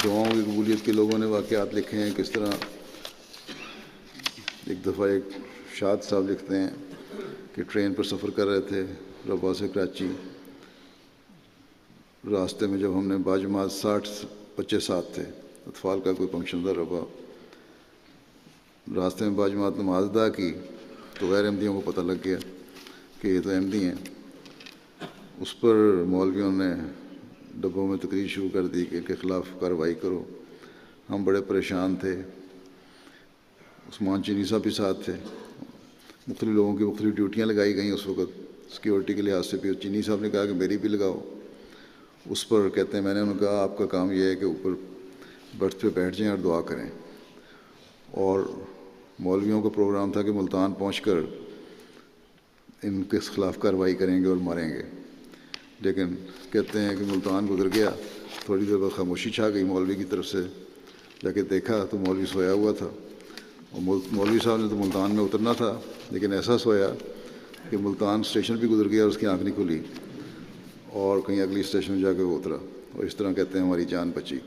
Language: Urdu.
دعاؤں کی قبولیت کے لوگوں نے واقعات لکھے ہیں. کس طرح ایک دفعہ ایک شاد صاحب لکھتے ہیں کہ ٹرین پر سفر کر رہے تھے ربا سے کراچی. راستے میں جب ہم نے باجماعت 60 بچے ساتھ تھے، اطفال کا کوئی فنکشن تھا ربا. راستے میں باجماعت نماز ادا کی تو غیر احمدیوں کو پتہ لگ گیا کہ یہ تو احمدی ہیں. اس پر مولویوں نے ڈبوں میں تقریر شروع کر دی کہ ان کے خلاف کارروائی کرو. ہم بڑے پریشان تھے. عثمان چینی صاحب بھی ساتھ تھے. مختلف لوگوں کی مختلف ڈیوٹیاں لگائی گئیں اس وقت سیکیورٹی کے لحاظ سے بھی. چینی صاحب نے کہا کہ میری بھی لگاؤ. اس پر کہتے ہیں میں نے انہوں نے کہا آپ کا کام یہ ہے کہ اوپر برتھ پہ بیٹھ جائیں اور دعا کریں. اور مولویوں کا پروگرام تھا کہ ملتان پہنچ کر ان کے خلاف کارروائی کریں گے اور ماریں گے. لیکن کہتے ہیں کہ ملتان گزر گیا، تھوڑی دیر بعد خاموشی چھا گئی مولوی کی طرف سے. جا کے دیکھا تو مولوی سویا ہوا تھا. اور مولوی صاحب نے تو ملتان میں اترنا تھا لیکن ایسا سویا کہ ملتان اسٹیشن بھی گزر گیا اور اس کی آنکھ نہیں کھلی اور کہیں اگلی اسٹیشن میں جا کے وہ اترا. اور اس طرح کہتے ہیں ہماری جان بچی.